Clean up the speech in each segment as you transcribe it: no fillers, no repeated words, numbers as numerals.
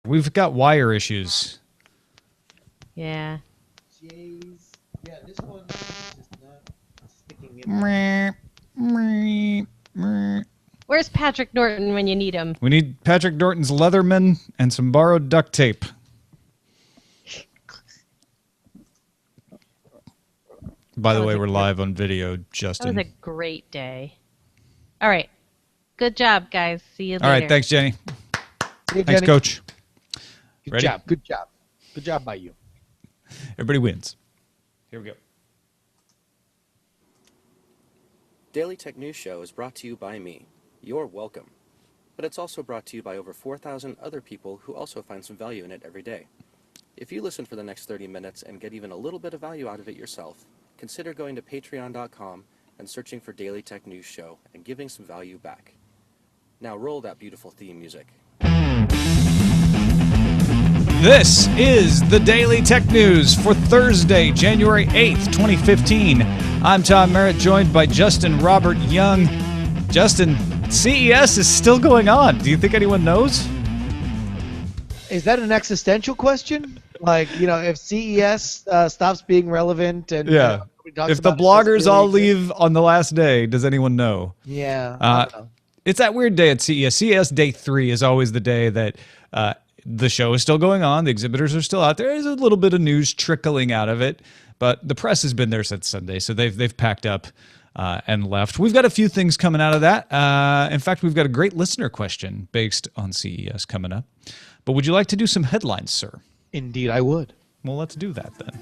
We've got wire issues. Yeah. Jeez. Yeah, this one is just not sticking in there. Where's Patrick Norton when you need him? We need Patrick Norton's Leatherman and some borrowed duct tape. By the way, we're live on video, Justin. That was a great day. All right. Good job, guys. See you later. All right. Thanks, Jenny. See you, Thanks, Jenny. Coach. Good Ready? job. Good job. Good job by you. Everybody wins. Here we go. Daily Tech News Show is brought to you by me. You're welcome. But it's also brought to you by over 4,000 other people who also find some value in it every day. If you listen for the next 30 minutes and get even a little bit of value out of it yourself, consider going to patreon.com and searching for Daily Tech News Show and giving some value back. Now roll that beautiful theme music. This is the Daily Tech News for Thursday, January 8th, 2015. I'm Tom Merritt, joined by Justin Robert Young. Justin, CES is still going on. Do you think anyone knows? Is that an existential question? Like, if CES stops being relevant and If the bloggers all leave on the last day, does anyone know? Yeah. I don't know. It's that weird day at CES. CES Day 3 is always the day that the show is still going on. The exhibitors are still out there. There's a little bit of news trickling out of it, but the press has been there since Sunday, so they've packed up and left. We've got a few things coming out of that. In fact, we've got a great listener question based on CES coming up. But would you like to do some headlines, sir? Indeed, I would. Well, let's do that then.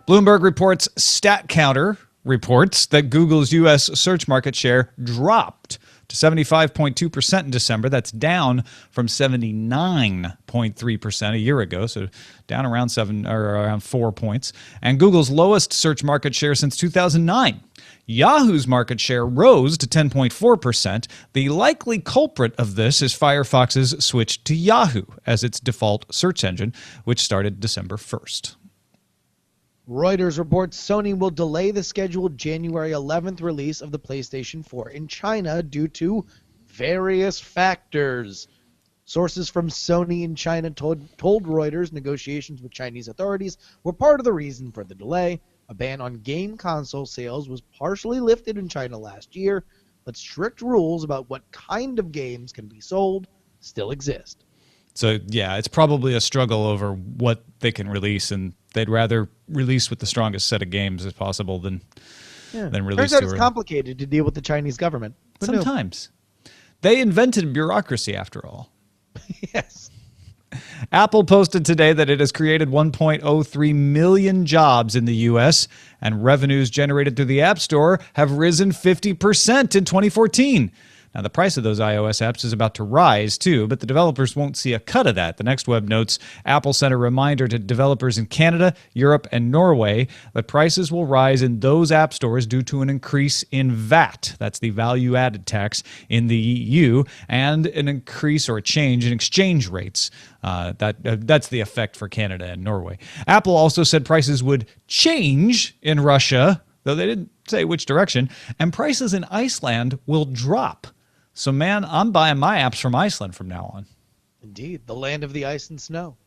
Bloomberg reports StatCounter reports that Google's U.S. search market share dropped to 75.2% in December. That's down from 79.3% a year ago, so down around 4 points. And Google's lowest search market share since 2009. Yahoo's market share rose to 10.4%. The likely culprit of this is Firefox's switch to Yahoo as its default search engine, which started December 1st. Reuters reports Sony will delay the scheduled January 11th release of the PlayStation 4 in China due to various factors. Sources from Sony in China told Reuters negotiations with Chinese authorities were part of the reason for the delay. A ban on game console sales was partially lifted in China last year, but strict rules about what kind of games can be sold still exist. So, yeah, it's probably a struggle over what they can release, and they'd rather release with the strongest set of games as possible than release. Turns out it's complicated to deal with the Chinese government. Sometimes. They invented bureaucracy, after all. Yes. Apple posted today that it has created 1.03 million jobs in the U.S., and revenues generated through the App Store have risen 50% in 2014. Now, the price of those iOS apps is about to rise, too, but the developers won't see a cut of that. The Next Web notes Apple sent a reminder to developers in Canada, Europe, and Norway that prices will rise in those app stores due to an increase in VAT. That's the value-added tax in the EU, and an increase or a change in exchange rates. That's the effect for Canada and Norway. Apple also said prices would change in Russia, though they didn't say which direction, and prices in Iceland will drop. So, man, I'm buying my apps from Iceland from now on. Indeed, the land of the ice and snow.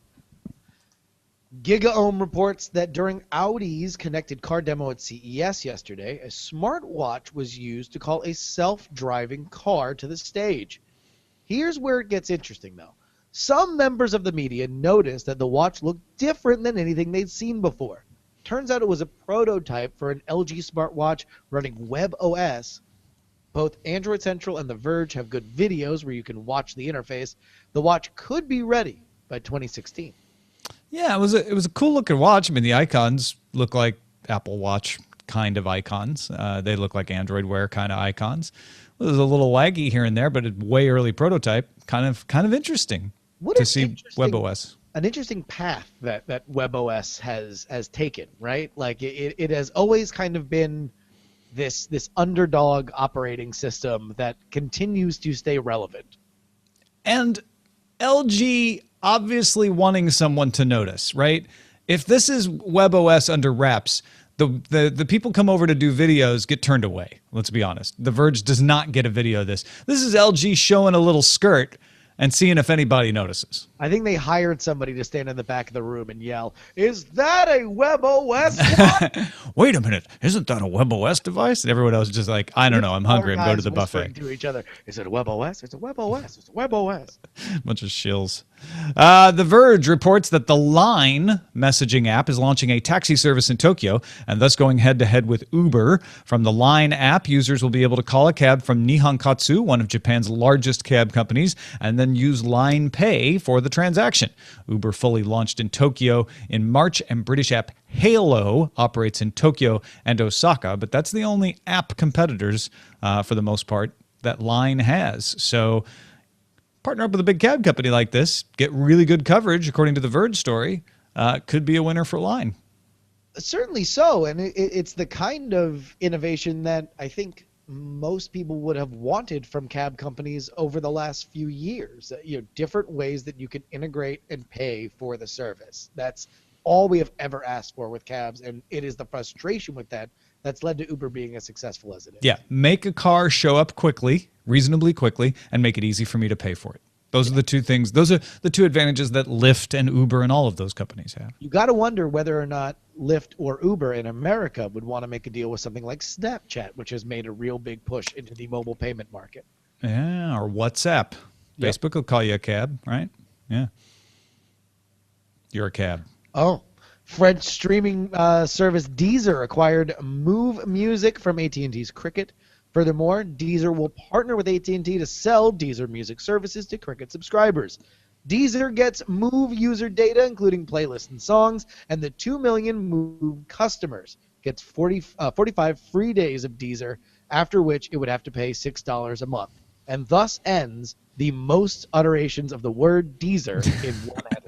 GigaOM reports that during Audi's connected car demo at CES yesterday, a smartwatch was used to call a self-driving car to the stage. Here's where it gets interesting, though. Some members of the media noticed that the watch looked different than anything they'd seen before. Turns out it was a prototype for an LG smartwatch running WebOS. Both Android Central and The Verge have good videos where you can watch the interface. The watch could be ready by 2016. Yeah, it was a cool looking watch. I mean, the icons look like Apple Watch kind of icons. They look like Android Wear kind of icons. It was a little laggy here and there, but a way early prototype. Kind of interesting to see WebOS. An interesting path that WebOS has taken, right? Like it has always kind of been this underdog operating system that continues to stay relevant. And LG obviously wanting someone to notice, right? If this is WebOS under wraps, the people come over to do videos get turned away. Let's be honest. The Verge does not get a video of this. This is LG showing a little skirt, and seeing if anybody notices. I think they hired somebody to stand in the back of the room and yell, "Is that a WebOS watch?" Wait a minute, isn't that a WebOS device? And everyone else is just like, I don't know, I'm hungry, I'm going to the buffet. To each other, is it a WebOS? It's a WebOS. It's a WebOS. Bunch of shills. The Verge reports that the Line messaging app is launching a taxi service in Tokyo and thus going head-to-head with Uber. From the Line app, users will be able to call a cab from Nihon Katsu, one of Japan's largest cab companies, and then use Line Pay for the transaction. Uber fully launched in Tokyo in March, and British app Halo operates in Tokyo and Osaka, but that's the only app competitors, for the most part, that Line has. So partner up with a big cab company like this, get really good coverage, according to the Verge story, could be a winner for Line. Certainly so, and it's the kind of innovation that I think most people would have wanted from cab companies over the last few years. Different ways that you can integrate and pay for the service. That's all we have ever asked for with cabs, and it is the frustration with that that's led to Uber being as successful as it is. Yeah, make a car show up quickly, reasonably quickly, and make it easy for me to pay for it. Those are the two things. Those are the two advantages that Lyft and Uber and all of those companies have. You got to wonder whether or not Lyft or Uber in America would want to make a deal with something like Snapchat, which has made a real big push into the mobile payment market. Yeah, or WhatsApp. Yep. Facebook will call you a cab, right? Yeah. You're a cab. Oh, French streaming service Deezer acquired Move Music from AT&T's Cricket. Furthermore, Deezer will partner with AT&T to sell Deezer music services to Cricket subscribers. Deezer gets Move user data, including playlists and songs, and the 2 million Move customers gets 45 free days of Deezer, after which it would have to pay $6 a month, and thus ends the most utteration of the word Deezer in one headline.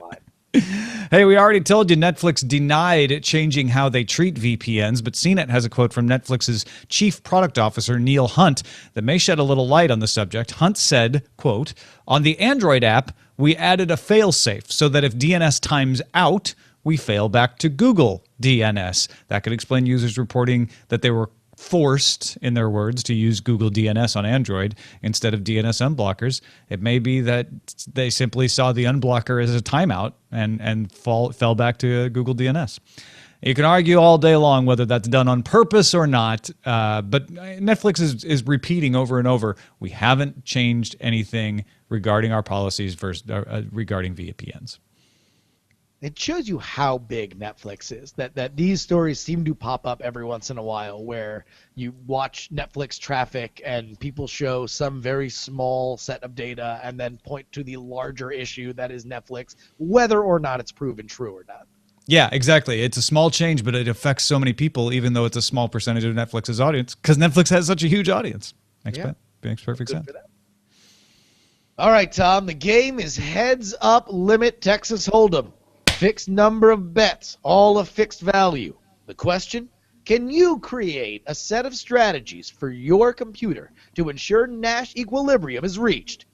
Hey, we already told you Netflix denied changing how they treat VPNs, but CNET has a quote from Netflix's chief product officer, Neil Hunt, that may shed a little light on the subject. Hunt said, quote, "On the Android app, we added a failsafe so that if DNS times out, we fail back to Google DNS. That could explain users reporting that they were forced, in their words, to use Google DNS on Android instead of DNS unblockers. It may be that they simply saw the unblocker as a timeout and fell back to Google DNS. You can argue all day long whether that's done on purpose or not, but Netflix is repeating over and over, we haven't changed anything regarding our policies regarding VPNs. It shows you how big Netflix is, that these stories seem to pop up every once in a while where you watch Netflix traffic and people show some very small set of data and then point to the larger issue that is Netflix, whether or not it's proven true or not. Yeah, exactly. It's a small change, but it affects so many people, even though it's a small percentage of Netflix's audience, because Netflix has such a huge audience. Makes perfect sense. All right, Tom, the game is Heads Up Limit Texas Hold'em. Fixed number of bets, all a fixed value. The question, can you create a set of strategies for your computer to ensure Nash equilibrium is reached?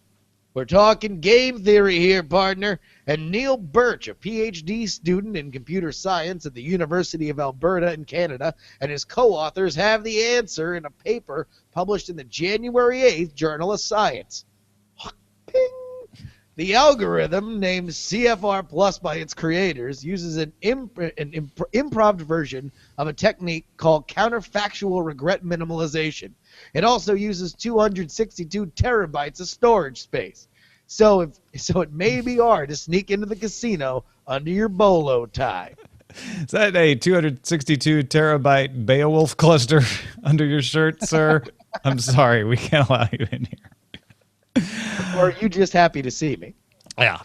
We're talking game theory here, partner, and Neil Birch, a PhD student in computer science at the University of Alberta in Canada, and his co-authors have the answer in a paper published in the January 8th Journal of Science. Ping! The algorithm, named CFR Plus by its creators, uses an improv version of a technique called counterfactual regret minimalization. It also uses 262 terabytes of storage space. So it may be hard to sneak into the casino under your bolo tie. Is that a 262 terabyte Beowulf cluster under your shirt, sir? I'm sorry, we can't allow you in here. Or are you just happy to see me? Yeah.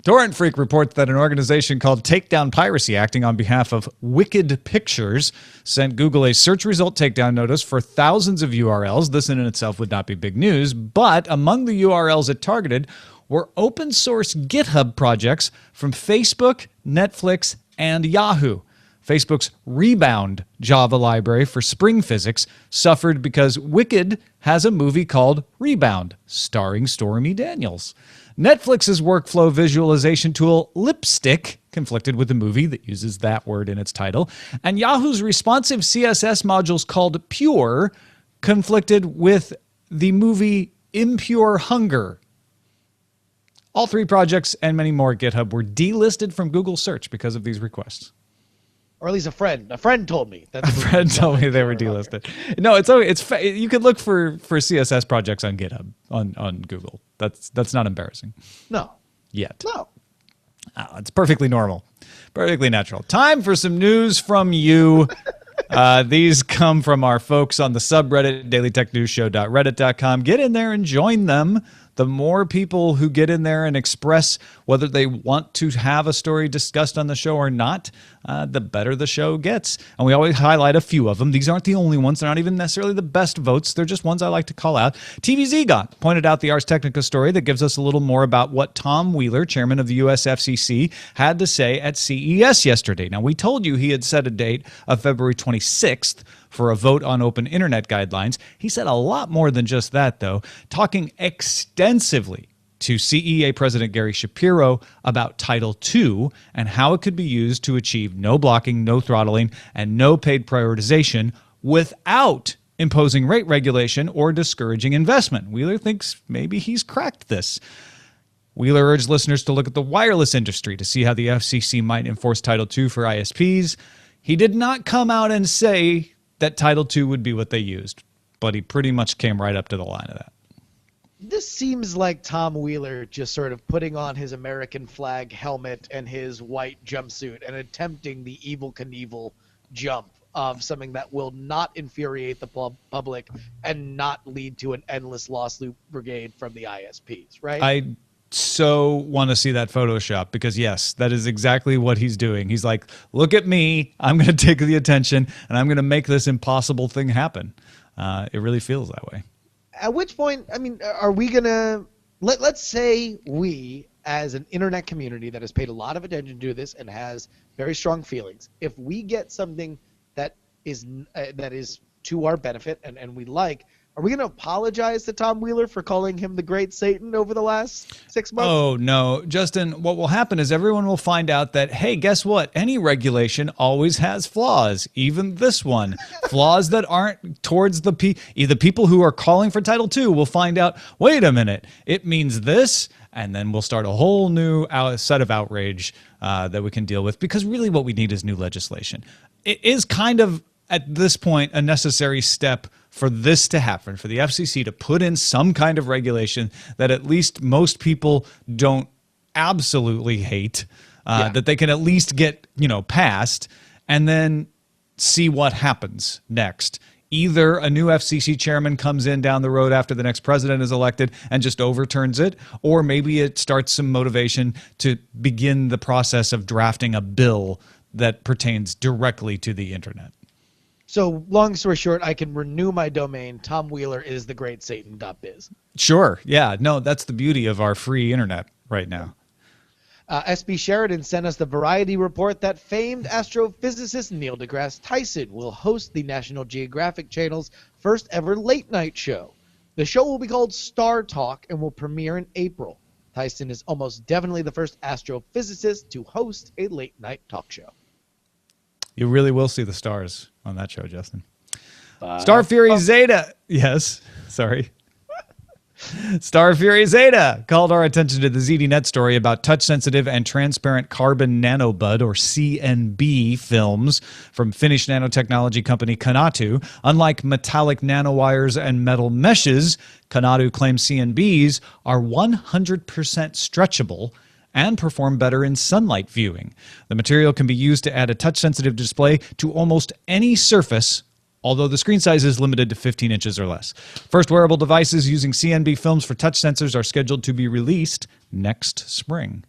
Torrent Freak reports that an organization called Takedown Piracy, acting on behalf of Wicked Pictures, sent Google a search result takedown notice for thousands of URLs. This in itself would not be big news, but among the URLs it targeted were open source GitHub projects from Facebook, Netflix, and Yahoo. Facebook's Rebound Java library for Spring Physics suffered because Wicked has a movie called Rebound, starring Stormy Daniels. Netflix's workflow visualization tool Lipstick conflicted with the movie that uses that word in its title, and Yahoo's responsive CSS modules called Pure conflicted with the movie Impure Hunger. All 3 projects and many more at GitHub were delisted from Google search because of these requests. Or at least a friend told me that A friend told me they were delisted. No, you could look for CSS projects on GitHub on Google. That's not embarrassing. No. Yet. No. It's perfectly normal. Perfectly natural. Time for some news from you. These come from our folks on the subreddit, dailytechnewsshow.reddit.com. Get in there and join them. The more people who get in there and express whether they want to have a story discussed on the show or not, the better the show gets. And we always highlight a few of them. These aren't the only ones. They're not even necessarily the best votes. They're just ones I like to call out. TVZ got pointed out the Ars Technica story that gives us a little more about what Tom Wheeler, chairman of the US FCC, had to say at CES yesterday. Now, we told you he had set a date of February 26th for a vote on open internet guidelines. He said a lot more than just that, though, talking extensively to CEA President Gary Shapiro about Title II and how it could be used to achieve no blocking, no throttling, and no paid prioritization without imposing rate regulation or discouraging investment. Wheeler thinks maybe he's cracked this. Wheeler urged listeners to look at the wireless industry to see how the FCC might enforce Title II for ISPs. He did not come out and say that Title II would be what they used, but he pretty much came right up to the line of that. This seems like Tom Wheeler just sort of putting on his American flag helmet and his white jumpsuit and attempting the Evel Knievel jump of something that will not infuriate the public and not lead to an endless lawsuit brigade from the ISPs, right? I so want to see that Photoshop because, yes, that is exactly what he's doing. He's like, look at me. I'm going to take the attention, and I'm going to make this impossible thing happen. It really feels that way. At which point, I mean, are we going to let's say we, as an internet community that has paid a lot of attention to this and has very strong feelings, if we get something that is to our benefit and we like, are we going to apologize to Tom Wheeler for calling him the Great Satan over the last 6 months? Oh, no. Justin, what will happen is everyone will find out that, hey, guess what? Any regulation always has flaws, even this one. Flaws that aren't towards the people who are calling for Title II will find out, wait a minute, it means this, and then we'll start a whole new set of outrage that we can deal with, because really what we need is new legislation. It is kind of, at this point, a necessary step for this to happen, for the FCC to put in some kind of regulation that at least most people don't absolutely hate, that they can at least get, passed, and then see what happens next. Either a new FCC chairman comes in down the road after the next president is elected and just overturns it, or maybe it starts some motivation to begin the process of drafting a bill that pertains directly to the internet. So, long story short, I can renew my domain, TomWheelerIsTheGreatSatan.biz. Sure. Yeah. No, that's the beauty of our free internet right now. SB Sheridan sent us the Variety report that famed astrophysicist Neil deGrasse Tyson will host the National Geographic Channel's first ever late-night show. The show will be called Star Talk and will premiere in April. Tyson is almost definitely the first astrophysicist to host a late-night talk show. You really will see the stars on that show, Justin. Star Fury Zeta. Yes. Sorry. Star Fury Zeta called our attention to the ZDNet story about touch-sensitive and transparent carbon nanobud, or CNB, films from Finnish nanotechnology company Canatu. Unlike metallic nanowires and metal meshes, Canatu claims CNBs are 100% stretchable and perform better in sunlight viewing. The material can be used to add a touch-sensitive display to almost any surface, although the screen size is limited to 15 inches or less. First wearable devices using CNB films for touch sensors are scheduled to be released next spring.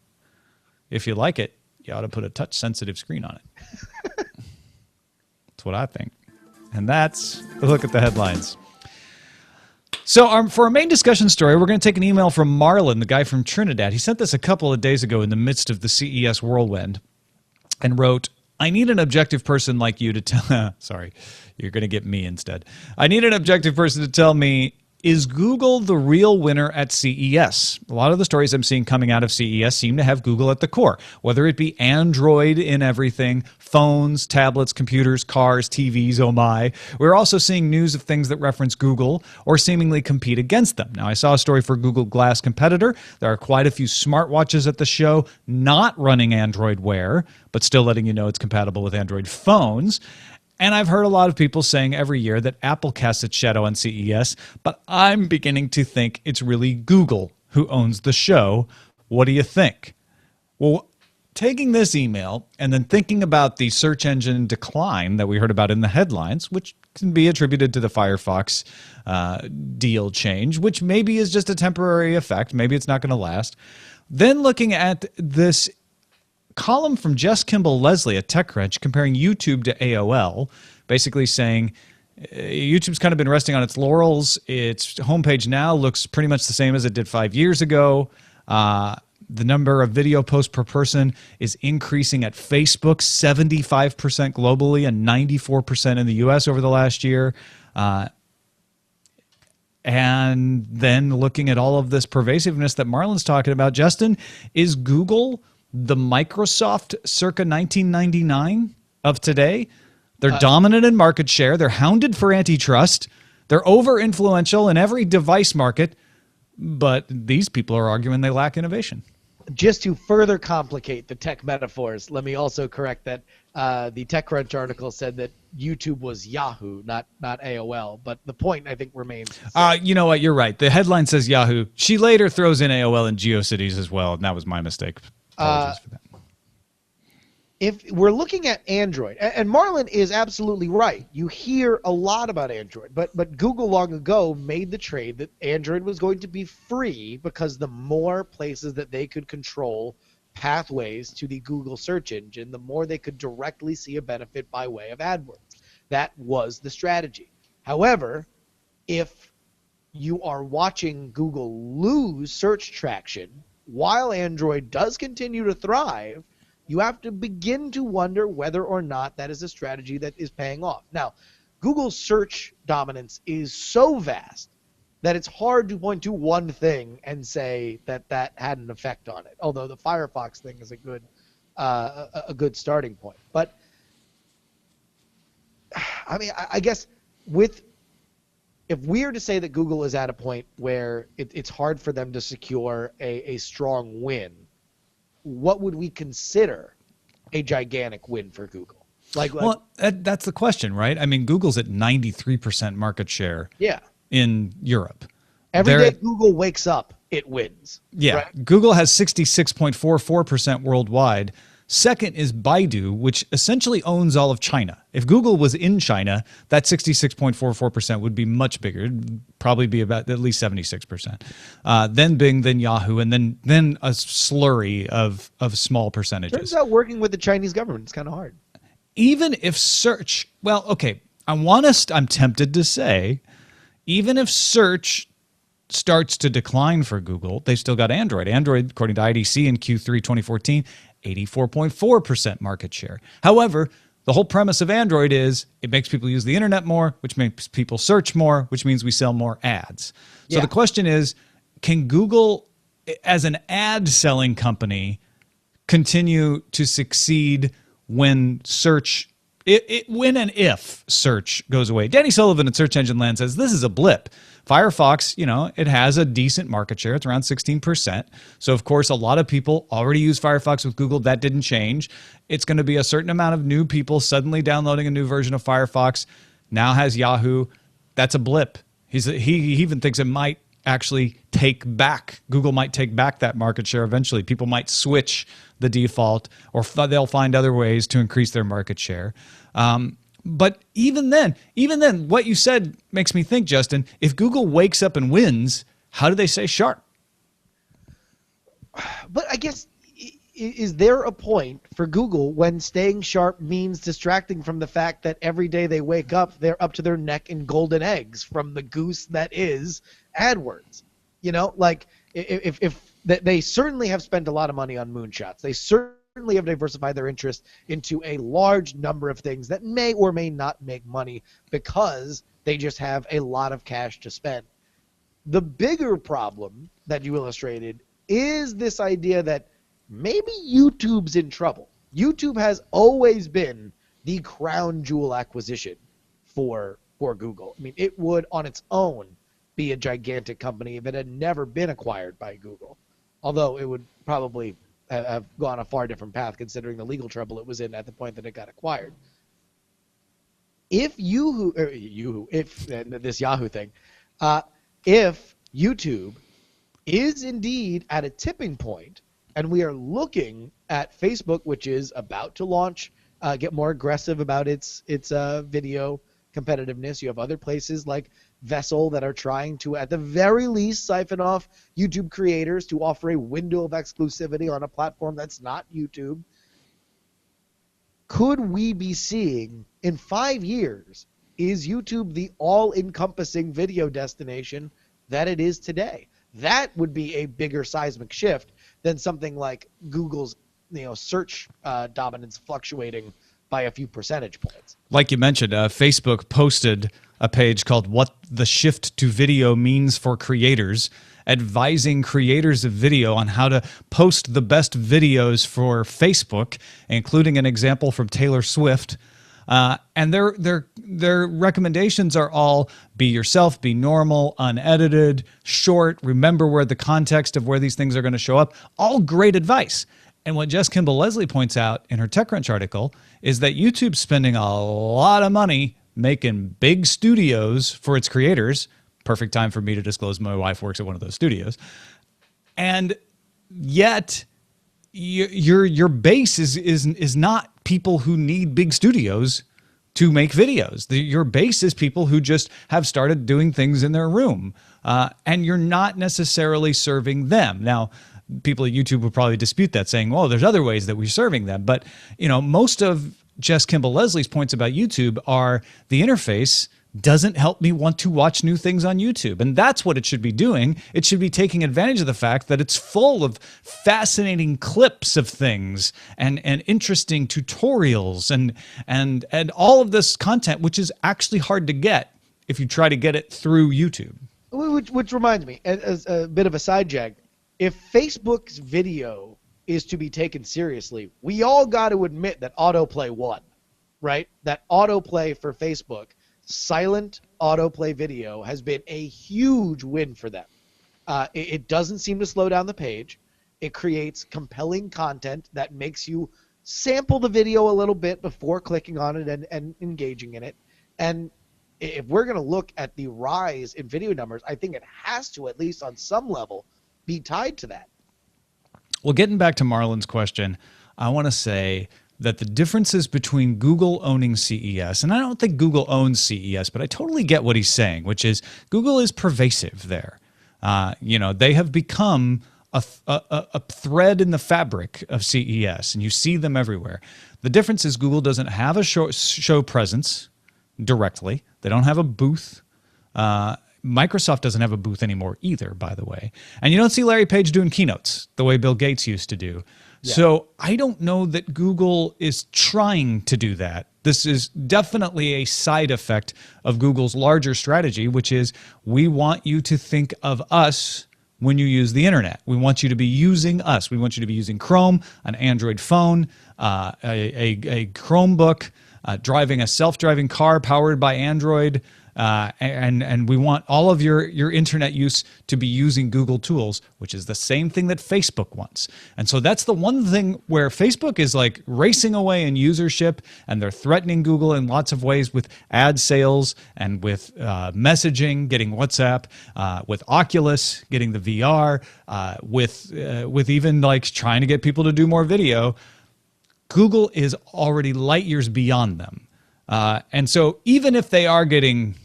If you like it, you ought to put a touch-sensitive screen on it. That's what I think. And that's a look at the headlines. So for our main discussion story, we're going to take an email from Marlon, the guy from Trinidad. He sent this a couple of days ago in the midst of the CES whirlwind and wrote, I need an objective person like you to tell... Sorry, you're going to get me instead. I need an objective person to tell me Is Google the real winner at CES? A lot of the stories I'm seeing coming out of CES seem to have Google at the core, whether it be Android in everything, phones, tablets, computers, cars, TVs, oh my. We're also seeing news of things that reference Google or seemingly compete against them. Now, I saw a story for Google Glass competitor. There are quite a few smartwatches at the show not running Android Wear, but still letting you know it's compatible with Android phones. And I've heard a lot of people saying every year that Apple casts its shadow on CES, but I'm beginning to think it's really Google who owns the show. What do you think? Well, taking this email and then thinking about the search engine decline that we heard about in the headlines, which can be attributed to the Firefox deal change, which maybe is just a temporary effect. Maybe it's not going to last. Then looking at this column from Jess Kimball Leslie at TechCrunch comparing YouTube to AOL, basically saying YouTube's kind of been resting on its laurels. Its homepage now looks pretty much the same as it did 5 years ago. The number of video posts per person is increasing at Facebook, 75% globally and 94% in the US over the last year. And then looking at all of this pervasiveness that Marlon's talking about, Justin, is Google the Microsoft circa 1999 of today? They're dominant in market share. They're hounded for antitrust. They're over-influential in every device market. But these people are arguing they lack innovation. Just to further complicate the tech metaphors, let me also correct that the TechCrunch article said that YouTube was Yahoo, not AOL. But the point, I think, remains. You know what? You're right. The headline says Yahoo. She later throws in AOL and GeoCities as well, and that was my mistake. Apologies for that. If we're looking at Android, and Marlon is absolutely right, you hear a lot about Android, but Google long ago made the trade that Android was going to be free because the more places that they could control pathways to the Google search engine, the more they could directly see a benefit by way of AdWords. That was the strategy. However, if you are watching Google lose search traction while Android does continue to thrive, you have to begin to wonder whether or not that is a strategy that is paying off. Now, Google's search dominance is so vast that it's hard to point to one thing and say that that had an effect on it, although the Firefox thing is a good starting point. But, I mean, I guess if we are to say that Google is at a point where it's hard for them to secure a strong win, what would we consider a gigantic win for Google? Well, that's the question, right? I mean, Google's at 93% market share in Europe. Every day Google wakes up, it wins. Yeah. Right? Google has 66.44% worldwide. Second is Baidu, which essentially owns all of China. If Google was in China, that 66.44% would be much bigger. It'd probably be about at least 76%. Then Bing, then Yahoo, and then a slurry of small percentages. Turns out working with the Chinese government is kind of hard. Even if search, well, okay, I'm tempted to say, even if search starts to decline for Google, they've still got Android. Android, according to IDC in Q3 2014, 84.4% market share. However, the whole premise of Android is it makes people use the internet more, which makes people search more, which means we sell more ads. So the question is, can Google, as an ad-selling company, continue to succeed when search, when and if search goes away? Danny Sullivan at Search Engine Land says this is a blip. Firefox, it has a decent market share. It's around 16%. So, of course, a lot of people already use Firefox with Google. That didn't change. It's going to be a certain amount of new people suddenly downloading a new version of Firefox. Now has Yahoo. That's a blip. He even thinks it might actually Google might take back that market share eventually. People might switch the default, or they'll find other ways to increase their market share. But even then, what you said makes me think, Justin, if Google wakes up and wins, how do they stay sharp? But I guess, is there a point for Google when staying sharp means distracting from the fact that every day they wake up, they're up to their neck in golden eggs from the goose that is AdWords? If they certainly have spent a lot of money on moonshots. They certainly have diversified their interest into a large number of things that may or may not make money because they just have a lot of cash to spend. The bigger problem that you illustrated is this idea that maybe YouTube's in trouble. YouTube has always been the crown jewel acquisition for Google. I mean, it would on its own be a gigantic company if it had never been acquired by Google. Although it would probably have gone a far different path considering the legal trouble it was in at the point that it got acquired. If this Yahoo thing, if YouTube is indeed at a tipping point, and we are looking at Facebook, which is about to launch, get more aggressive about its video competitiveness. You have other places like Vessel that are trying to, at the very least, siphon off YouTube creators to offer a window of exclusivity on a platform that's not YouTube. Could we be seeing in 5 years, is YouTube the all-encompassing video destination that it is today? That would be a bigger seismic shift than something like Google's search dominance fluctuating by a few percentage points. Like you mentioned, Facebook posted a page called What the Shift to Video Means for Creators, advising creators of video on how to post the best videos for Facebook, including an example from Taylor Swift. And their recommendations are all be yourself, be normal, unedited, short, remember where the context of where these things are going to show up. All great advice. And what Jess Kimball Leslie points out in her TechCrunch article is that YouTube's spending a lot of money making big studios for its creators. Perfect time for me to disclose my wife works at one of those studios. And yet your base is not people who need big studios to make videos. Your base is people who just have started doing things in their room. And you're not necessarily serving them. Now, people at YouTube would probably dispute that, saying, well, there's other ways that we're serving them. But, most of Jess Kimball Leslie's points about YouTube are the interface doesn't help me want to watch new things on YouTube. And that's what it should be doing. It should be taking advantage of the fact that it's full of fascinating clips of things and interesting tutorials and all of this content, which is actually hard to get if you try to get it through YouTube. Which reminds me, as a bit of a side jag, if Facebook's video is to be taken seriously, we all got to admit that autoplay won, right? That autoplay for Facebook, silent autoplay video, has been a huge win for them. It doesn't seem to slow down the page. It creates compelling content that makes you sample the video a little bit before clicking on it and engaging in it. And if we're going to look at the rise in video numbers, I think it has to, at least on some level, be tied to that. Well, getting back to Marlon's question, I want to say that the differences between Google owning CES, and I don't think Google owns CES, but I totally get what he's saying, which is Google is pervasive there. They have become a thread in the fabric of CES, and you see them everywhere. The difference is Google doesn't have a show presence directly. They don't have a booth. Microsoft doesn't have a booth anymore either, by the way. And you don't see Larry Page doing keynotes the way Bill Gates used to do. Yeah. So I don't know that Google is trying to do that. This is definitely a side effect of Google's larger strategy, which is we want you to think of us when you use the internet. We want you to be using us. We want you to be using Chrome, an Android phone, a Chromebook, driving a self-driving car powered by Android. And we want all of your internet use to be using Google tools, which is the same thing that Facebook wants. And so that's the one thing where Facebook is like racing away in usership, and they're threatening Google in lots of ways with ad sales and with messaging, getting WhatsApp, with Oculus, getting the VR, with even like trying to get people to do more video. Google is already light years beyond them. And so even if they are getting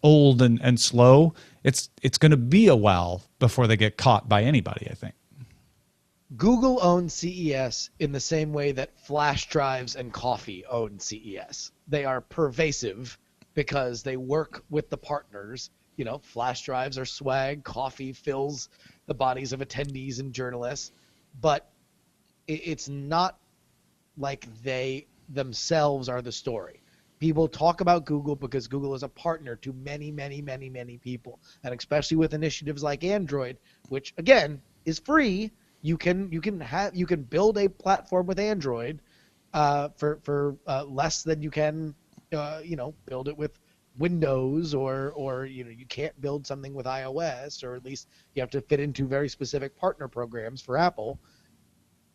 old and slow, it's going to be a while before they get caught by anybody, I think. Google owns CES in the same way that flash drives and coffee own CES. They are pervasive because they work with the partners. Flash drives are swag, coffee fills the bodies of attendees and journalists, but it's not like they themselves are the story. People talk about Google because Google is a partner to many, many, many, many people, and especially with initiatives like Android, which again is free. You can build a platform with Android for less than you can build it with Windows, or you can't build something with iOS, or at least you have to fit into very specific partner programs for Apple.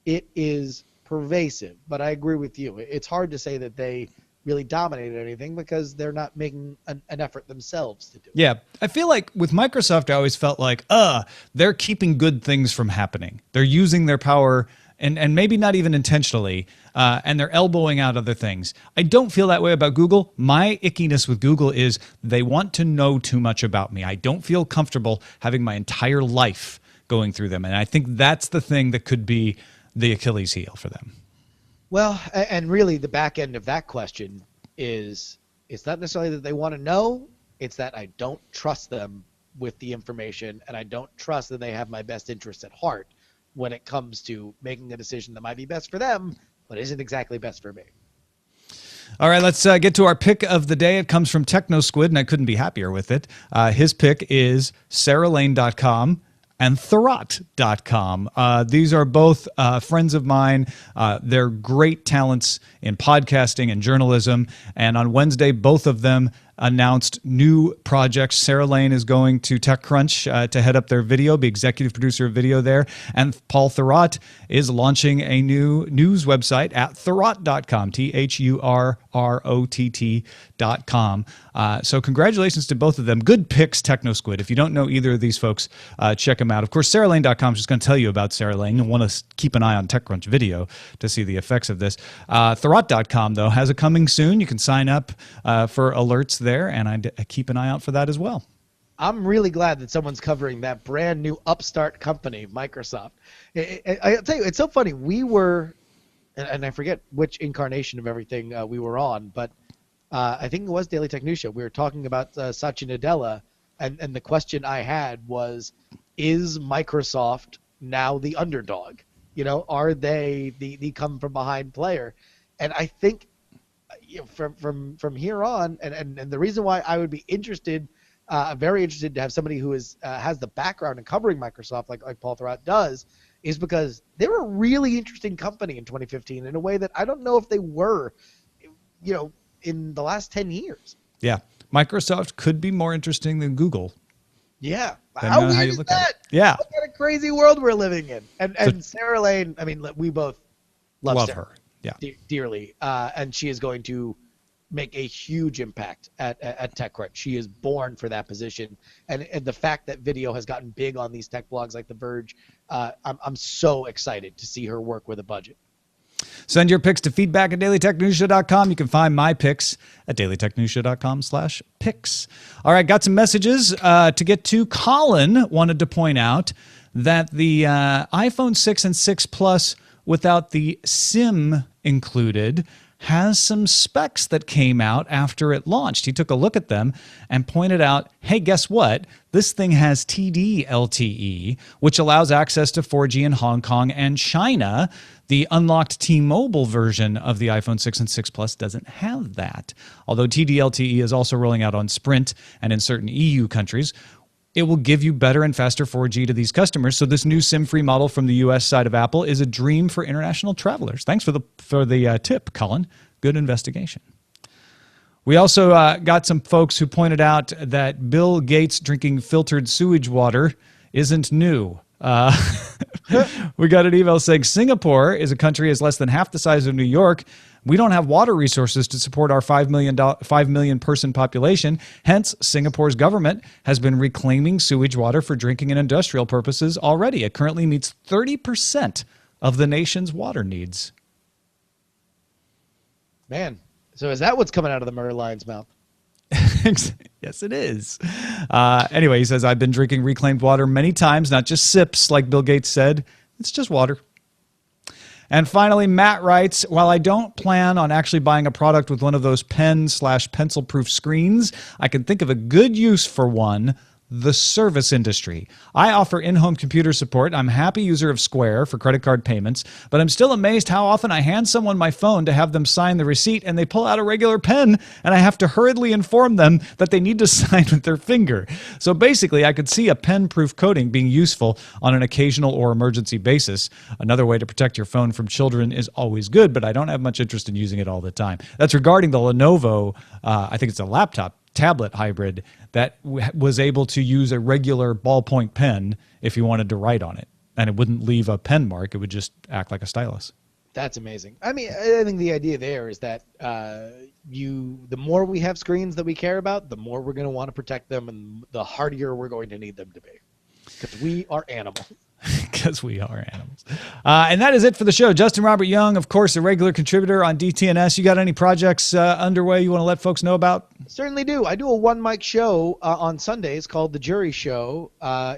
It is pervasive, but I agree with you. It's hard to say that they really dominated anything because they're not making an effort themselves to do it. Yeah, I feel like with Microsoft, I always felt like, they're keeping good things from happening. They're using their power, and maybe not even intentionally, and they're elbowing out other things. I don't feel that way about Google. My ickiness with Google is they want to know too much about me. I don't feel comfortable having my entire life going through them, and I think that's the thing that could be the Achilles heel for them. Well, and really the back end of that question is, it's not necessarily that they want to know, it's that I don't trust them with the information, and I don't trust that they have my best interests at heart when it comes to making a decision that might be best for them, but isn't exactly best for me. All right, let's get to our pick of the day. It comes from TechnoSquid, and I couldn't be happier with it. His pick is SarahLane.com and Thurrott.com. These are both friends of mine. They're great talents in podcasting and journalism. And on Wednesday, both of them announced new projects. Sarah Lane is going to TechCrunch to head up their video, be executive producer of video there. And Paul Thurrott is launching a new news website at Thurrott.com, THURROTT.com. So congratulations to both of them. Good picks, TechnoSquid. If you don't know either of these folks, check them out. Of course, SarahLane.com is just going to tell you about Sarah Lane. You'll want to keep an eye on TechCrunch video to see the effects of this. Thurrott.com, though, has it coming soon. You can sign up for alerts there, and I keep an eye out for that as well. I'm really glad that someone's covering that brand new upstart company, Microsoft. I'll tell you, it's so funny. We were, and I forget which incarnation of everything we were on, but I think it was Daily Tech News Show. We were talking about Satya Nadella, and the question I had was, is Microsoft now the underdog? Are they the come from behind player? And I think from here on, and the reason why I would be interested, very interested to have somebody who has the background in covering Microsoft like Paul Thurrott does, is because they were a really interesting company in 2015 in a way that I don't know if they were, in the last 10 years. Yeah, Microsoft could be more interesting than Google. Yeah, How weird you is look at that? it. Yeah, What kind of crazy world we're living in? And Sarah Lane, I mean, we both love Sarah her. Yeah. Dearly, and she is going to make a huge impact at TechCrunch. She is born for that position, and the fact that video has gotten big on these tech blogs like The Verge, I'm so excited to see her work with a budget. Send your picks to feedback at dailytechnewsshow.com. You can find my picks at dailytechnewsshow.com/picks. All right, got some messages to get to. Colin wanted to point out that the iPhone 6 and 6 Plus without the SIM included has some specs that came out after it launched. He took a look at them and pointed out, hey, guess what? This thing has TD-LTE, which allows access to 4G in Hong Kong and China. The unlocked T-Mobile version of the iPhone 6 and 6 Plus doesn't have that. Although TD-LTE is also rolling out on Sprint and in certain EU countries, it will give you better and faster 4G to these customers. So this new SIM-free model from the U.S. side of Apple is a dream for international travelers. Thanks for the tip, Colin. Good investigation. We also got some folks who pointed out that Bill Gates drinking filtered sewage water isn't new. We got an email saying Singapore is a country is less than half the size of New York. We don't have water resources to support our 5 million person population. Hence, Singapore's government has been reclaiming sewage water for drinking and industrial purposes already. It currently meets 30% of the nation's water needs. Man, so is that what's coming out of the murder lion's mouth? Yes, it is. Anyway, he says, I've been drinking reclaimed water many times, not just sips, like Bill Gates said. It's just water. And finally, Matt writes, while I don't plan on actually buying a product with one of those pen/pencil-proof screens, I can think of a good use for one the service industry. I offer in-home computer support. I'm a happy user of Square for credit card payments, but I'm still amazed how often I hand someone my phone to have them sign the receipt and they pull out a regular pen and I have to hurriedly inform them that they need to sign with their finger. So basically, I could see a pen-proof coating being useful on an occasional or emergency basis. Another way to protect your phone from children is always good, but I don't have much interest in using it all the time. That's regarding the Lenovo, I think it's a laptop tablet hybrid that was able to use a regular ballpoint pen if you wanted to write on it, and it wouldn't leave a pen mark. It would just act like a stylus. That's amazing. I mean, I think the idea there is that the more we have screens that we care about, the more we're going to want to protect them, and the hardier we're going to need them to be, because we are animals. Because we are animals. And that is it for the show. Justin Robert Young, of course, a regular contributor on DTNS. You got any projects underway you want to let folks know about? Certainly do. I do a one-mic show on Sundays called The Jury Show.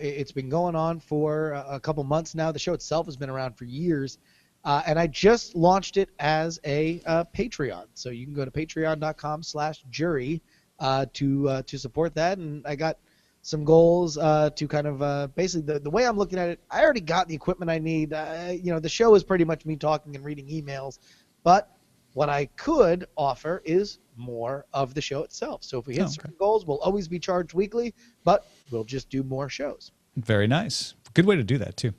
It's been going on for a couple months now. The show itself has been around for years. And I just launched it as a Patreon. So you can go to patreon.com/jury to support that. And I got some goals to kind of basically the way I'm looking at it. I already got the equipment I need. The show is pretty much me talking and reading emails, but what I could offer is more of the show itself. So if we hit certain goals, we'll always be charged weekly, but we'll just do more shows. Very nice. Good way to do that too.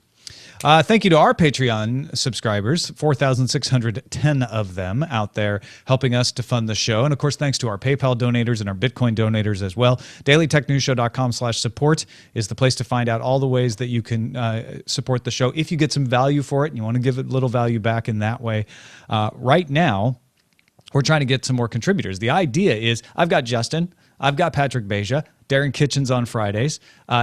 Thank you to our Patreon subscribers, 4,610 of them out there helping us to fund the show. And of course, thanks to our PayPal donators and our Bitcoin donators as well. DailyTechNewsShow.com/support is the place to find out all the ways that you can support the show. If you get some value for it and you want to give it a little value back in that way, right now, we're trying to get some more contributors. The idea is I've got Justin, I've got Patrick Beja, Darren Kitchens on Fridays.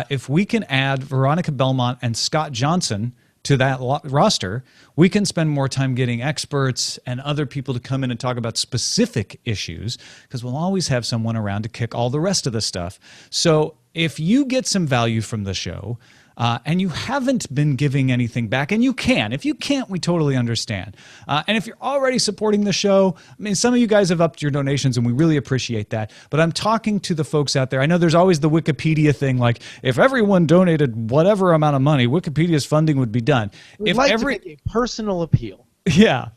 If we can add Veronica Belmont and Scott Johnson to that roster, we can spend more time getting experts and other people to come in and talk about specific issues, because we'll always have someone around to kick all the rest of the stuff. So if you get some value from the show, and you haven't been giving anything back, and you can. If you can't, we totally understand. And if you're already supporting the show, I mean, some of you guys have upped your donations, and we really appreciate that. But I'm talking to the folks out there. I know there's always the Wikipedia thing, like, if everyone donated whatever amount of money, Wikipedia's funding would be done. We'd like to make a personal appeal. Yeah,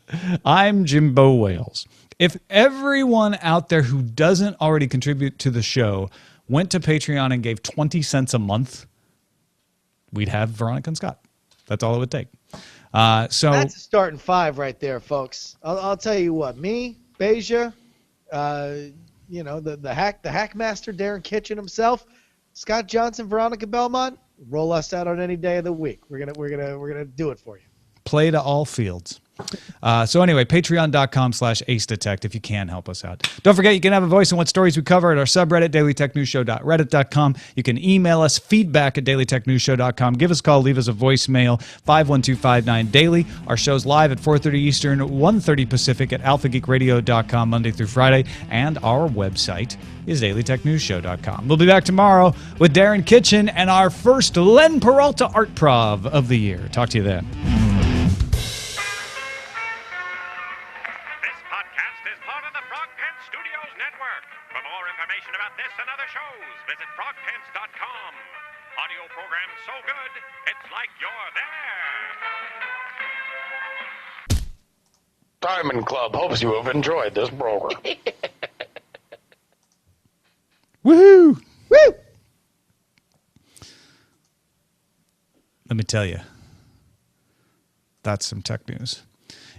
I'm Jimbo Wales. If everyone out there who doesn't already contribute to the show went to Patreon and gave 20 cents a month, we'd have Veronica and Scott. That's all it would take. So that's a starting five right there, folks. I'll tell you what. Me, Beja, the hack master, Darren Kitchen himself, Scott Johnson, Veronica Belmont. Roll us out on any day of the week. We're gonna do it for you. Play to all fields. So anyway, patreon.com/acedetect if you can help us out. Don't forget, you can have a voice in what stories we cover at our subreddit, dailytechnewsshow.reddit.com. You can email us, feedback@dailytechnewsshow.com. Give us a call, leave us a voicemail, 51259-DAILY. Our show's live at 4:30 Eastern, 1:30 Pacific at alphageekradio.com Monday through Friday. And our website is dailytechnewsshow.com. We'll be back tomorrow with Darren Kitchen and our first Len Peralta Art Prov of the year. Talk to you then. Visit frogpants.com. Audio program so good, it's like you're there. Diamond Club hopes you have enjoyed this program. Woohoo! Woo! Let me tell you, that's some tech news.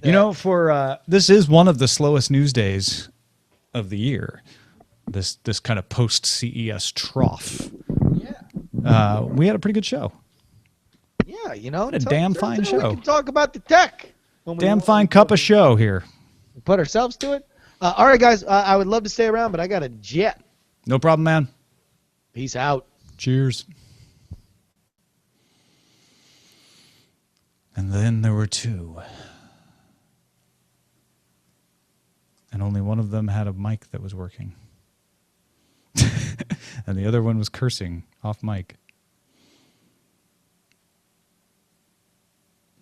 Yeah. You know, for this is one of the slowest news days of the year. This kind of post CES trough. Yeah. We had a pretty good show. Yeah, a damn fine show. We can talk about the tech. Damn fine cup of show here. We put ourselves to it. All right, guys. I would love to stay around, but I got a jet. No problem, man. Peace out. Cheers. And then there were two. And only one of them had a mic that was working. And the other one was cursing off mic.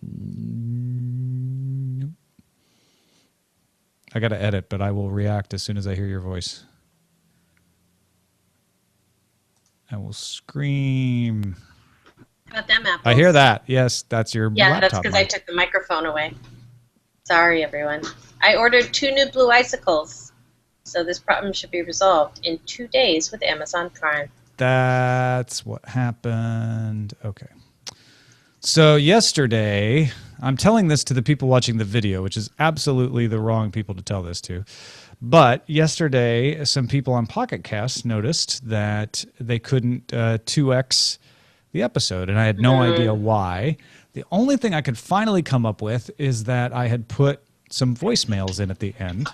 Nope. I got to edit, but I will react as soon as I hear your voice. I will scream. About them apples. I hear that. Yes, that's your Yeah, laptop that's because I mic. took the microphone away. Sorry, everyone. I ordered 2 new blue icicles, so this problem should be resolved in 2 days with Amazon Prime. That's what happened. Okay. So yesterday, I'm telling this to the people watching the video, which is absolutely the wrong people to tell this to. But yesterday, some people on Pocket Cast noticed that they couldn't 2x the episode, and I had no idea why. The only thing I could finally come up with is that I had put some voicemails in at the end.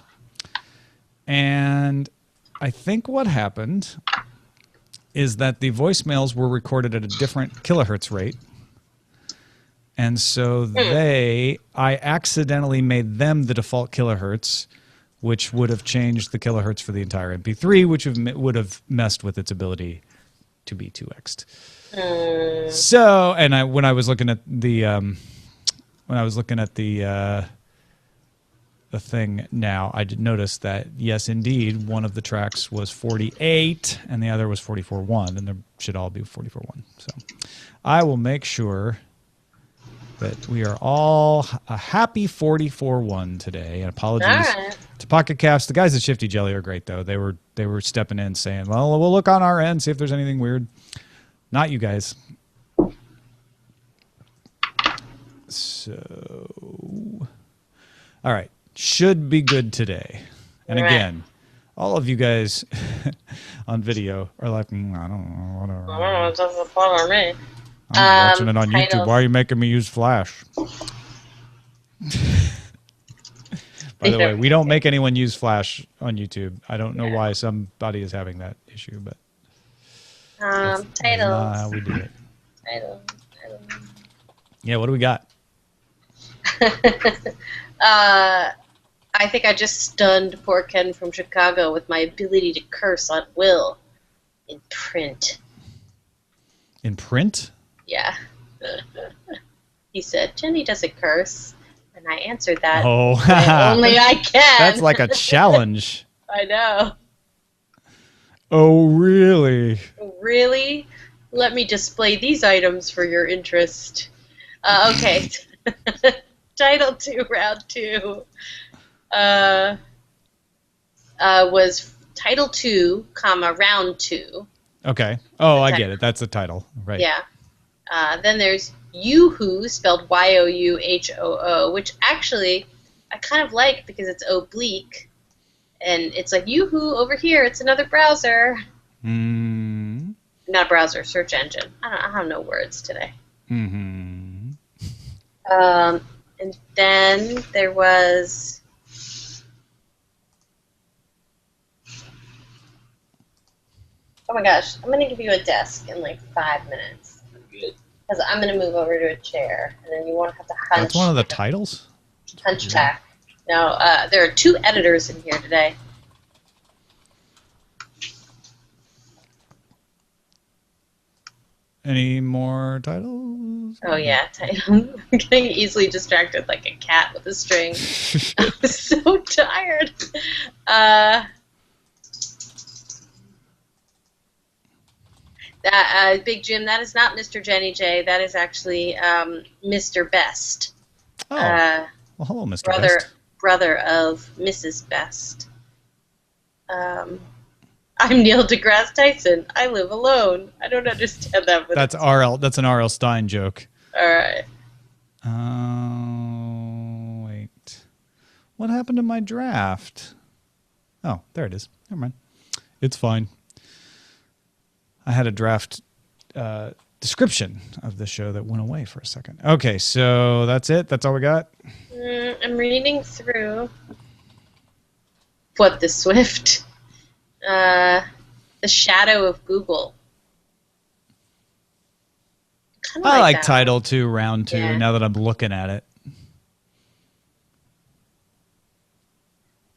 And I think what happened is that the voicemails were recorded at a different kilohertz rate. And so I accidentally made them the default kilohertz, which would have changed the kilohertz for the entire MP3, which would have messed with its ability to be 2x'd. So, and when I was looking at the thing now, I did notice that yes, indeed, one of the tracks was 48 and the other was 44.1, and there should all be 44.1. So, I will make sure that we are all a happy 44.1 today. And apologies to Pocket Casts. The guys at Shifty Jelly are great, though. They were stepping in saying, well, we'll look on our end, see if there's anything weird. Not you guys. So, all right. Should be good today. And again, all of you guys on video are like, I don't know, whatever. I don't know, it doesn't bother me. I'm watching it on YouTube. Titles. Why are you making me use Flash? By the way, we don't make anyone use Flash on YouTube. I don't know why somebody is having that issue, but that's not how we do it. Titles. Yeah, what do we got? I think I just stunned poor Ken from Chicago with my ability to curse on will in print. In print? Yeah. He said, Jenny doesn't curse. And I answered that. Oh, only I can. That's like a challenge. I know. Oh, really? Really? Let me display these items for your interest. Okay. Title 2, round 2. Was Title 2, round 2. Okay. Oh, I get it. That's the title. Right. Yeah. Then there's Yoo-hoo, spelled Y-O-U-H-O-O, which actually I kind of like because it's oblique. And it's like, Yoo-hoo, over here, it's another browser. Not a browser, search engine. I have no words today. And then there was... Oh my gosh, I'm going to give you a desk in like 5 minutes. Because I'm going to move over to a chair, and then you won't have to hunch. That's one of the titles? Hunch back. No, there are 2 editors in here today. Any more titles? Oh yeah, title. I'm getting easily distracted like a cat with a string. I was so tired. Big Jim, that is not Mr. Jenny J. That is actually Mr. Best. Oh, well, hello, Mr. Best. Brother of Mrs. Best. I'm Neil deGrasse Tyson. I live alone. I don't understand that. But That's R.L. That's an R.L. Stein joke. All right. Oh, wait. What happened to my draft? Oh, there it is. Never mind. It's fine. I had a draft description of the show that went away for a second. Okay, so that's it? That's all we got? I'm reading through What the Swift. The Shadow of Google. I like that. Title 2, Round 2, Yeah. now that I'm looking at it.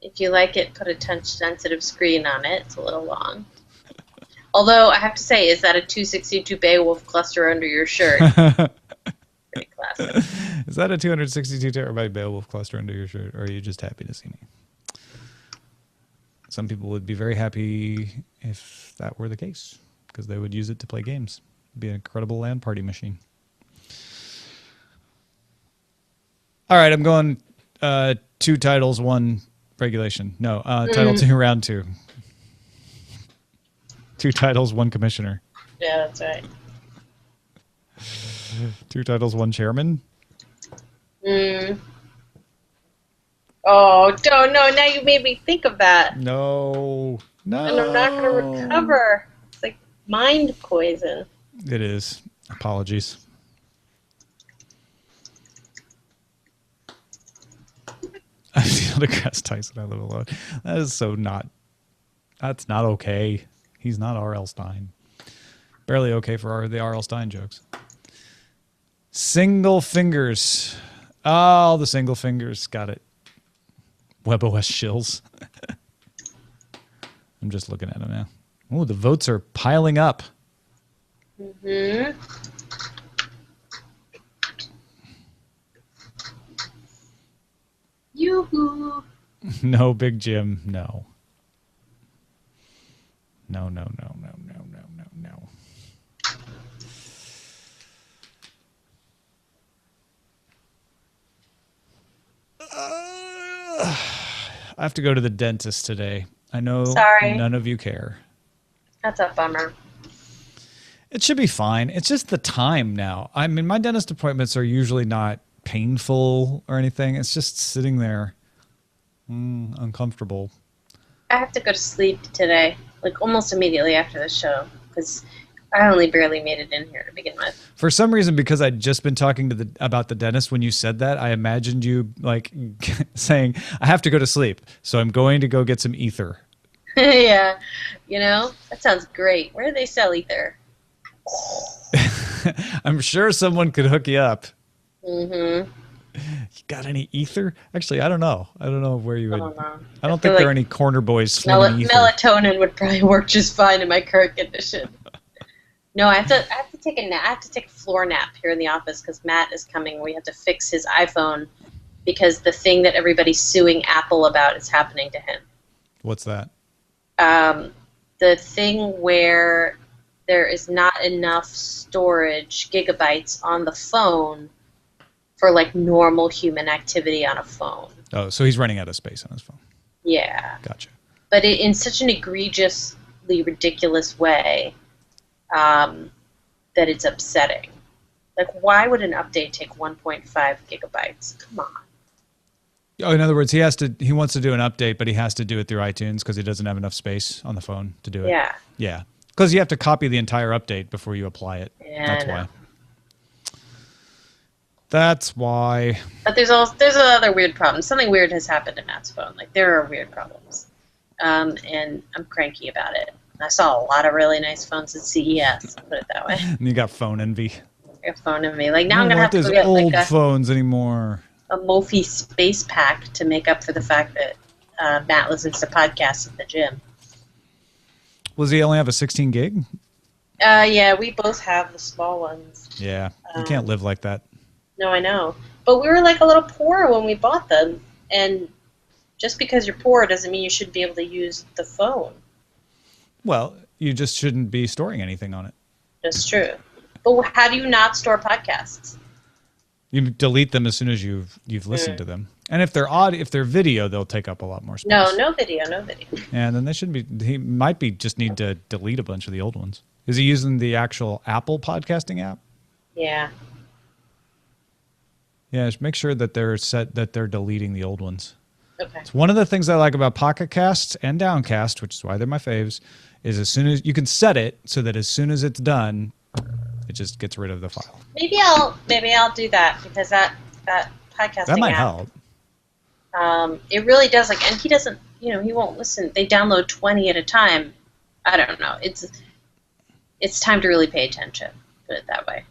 If you like it, put a touch-sensitive screen on it. It's a little long. Although, I have to say, is that a 262 Beowulf cluster under your shirt? Pretty classic. Is that a 262 terabyte Beowulf cluster under your shirt, or are you just happy to see me? Some people would be very happy if that were the case. because they would use it to play games. It'd be an incredible LAN party machine. All right, I'm going 2 titles, 1 regulation. No, title 2, round 2. 2 titles, 1 commissioner. Yeah, that's right. 2 titles, 1 chairman. Oh, no, now you made me think of that. No. And I'm not going to recover. It's like mind poison. It is. Apologies. Neil deGrasse Tyson, I live alone. That is so not. That's not okay. He's not R.L. Stein. Barely okay for the R.L. Stein jokes. Single fingers. Oh, the single fingers. Got it. WebOS shills. I'm just looking at them now. Oh, the votes are piling up. Yoo-hoo. No, Big Jim. No. No. I have to go to the dentist today. I know Sorry. none of you care. That's a bummer. It should be fine. It's just the time now. I mean, my dentist appointments are usually not painful or anything. It's just sitting there uncomfortable. I have to go to sleep today, like almost immediately after the show, because I only barely made it in here to begin with. For some reason, because I'd just been talking to about the dentist when you said that, I imagined you like saying, I have to go to sleep, so I'm going to go get some ether. Yeah, that sounds great. Where do they sell ether? I'm sure someone could hook you up. Mm-hmm. You got any ether? Actually, I don't know. I don't know where you would. I don't feel think there are like any corner boys slinging ether. Melatonin would probably work just fine in my current condition. No, I have to take a nap. I have to take a floor nap here in the office because Matt is coming. We have to fix his iPhone because the thing that everybody's suing Apple about is happening to him. What's that? The thing where there is not enough storage gigabytes on the phone for like normal human activity on a phone. Oh, so he's running out of space on his phone. Yeah. Gotcha. But in such an egregiously ridiculous way that it's upsetting. Like, why would an update take 1.5 gigabytes? Come on. Oh, in other words, he wants to do an update, but he has to do it through iTunes because he doesn't have enough space on the phone to do it. Yeah. Yeah. Because you have to copy the entire update before you apply it. Yeah, That's I know. why. That's why. But there's another weird problem. Something weird has happened to Matt's phone. Like, there are weird problems. And I'm cranky about it. I saw a lot of really nice phones at CES, put it that way. And you got phone envy. I got phone in me. Like, now I'm I going to don't have to want go those get old like phones anymore. a Mophie space pack to make up for the fact that Matt listens to podcasts at the gym. Was he only have a 16 gig? Yeah, we both have the small ones. Yeah. You can't live like that. No, I know. But we were like a little poor when we bought them. And just because you're poor doesn't mean you should be able to use the phone. Well, you just shouldn't be storing anything on it. That's true. But how do you not store podcasts? You delete them as soon as you've listened to them. And if they're video, they'll take up a lot more space. No video. And then they shouldn't be. He might be just need to delete a bunch of the old ones. Is he using the actual Apple podcasting app? Yeah. Yeah, just make sure that they're deleting the old ones. Okay. It's one of the things I like about Pocket Casts and Downcast, which is why they're my faves, is as soon as you can set it so that as soon as it's done, it just gets rid of the file. Maybe I'll do that because that podcasting That might app, help. it really does. Like, and he doesn't. He won't listen. They download 20 at a time. I don't know. It's time to really pay attention. Put it that way.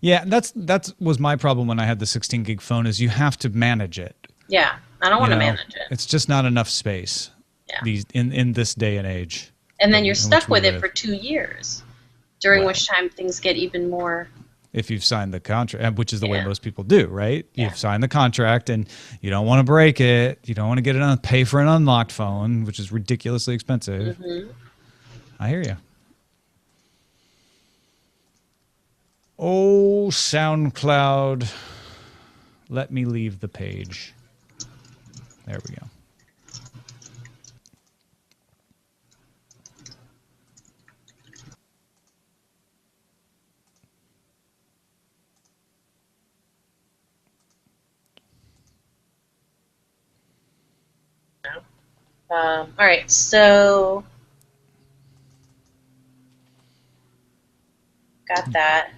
Yeah, that was my problem when I had the 16 gig phone. Is you have to manage it. Yeah, I don't want to manage it. It's just not enough space. Yeah. In this day and age. And then you're in stuck which we with it live. for 2 years, during which time things get even more. If you've signed the contract, which is the way Yeah. most people do, right? Yeah. You've signed the contract and you don't want to break it. You don't want to get it pay for an unlocked phone, which is ridiculously expensive. Mm-hmm. I hear you. Oh, SoundCloud. Let me leave the page. There we go. All right, so got that.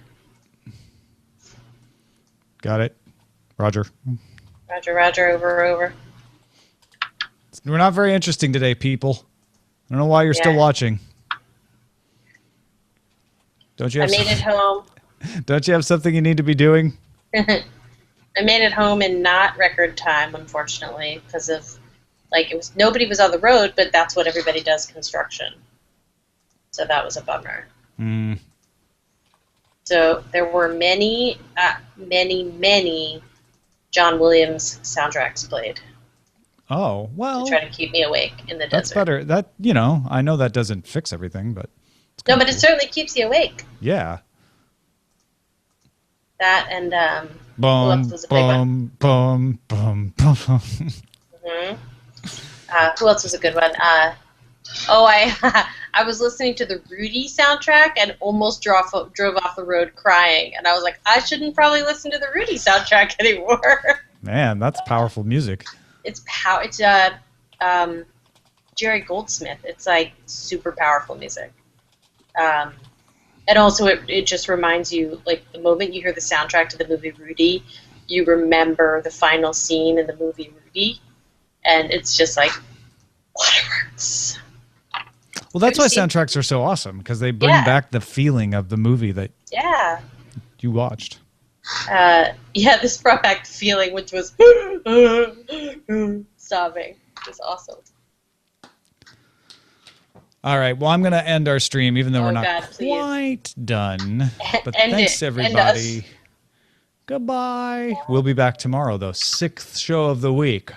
Got it. Roger. Roger, over. We're not very interesting today, people. I don't know why you're still watching. Don't you have I made it home. Don't you have something you need to be doing? I made it home in not record time, unfortunately, because of nobody was on the road, but that's what everybody does, construction. So that was a bummer. So there were many John Williams soundtracks played. Oh, well. To try to keep me awake in the desert. That's better. That, I know that doesn't fix everything, but no, but it certainly keeps you awake. Yeah. That and who boom, else was a big one? boom, boom, boom, boom. Who else was a good one? I was listening to the Rudy soundtrack and almost drove off the road crying, and I was like, I shouldn't probably listen to the Rudy soundtrack anymore. Man, that's powerful music. It's Jerry Goldsmith. It's like super powerful music. And also it just reminds you, like, the moment you hear the soundtrack to the movie Rudy, you remember the final scene in the movie Rudy, and it's just like, waterworks. Well, that's why soundtracks are so awesome, because they bring back the feeling of the movie that you watched. This brought back the feeling, which was sobbing. It was awesome. All right, well, I'm going to end our stream, even though we're not quite done. But thanks, everybody. Goodbye. We'll be back tomorrow, though. 6th show of the week.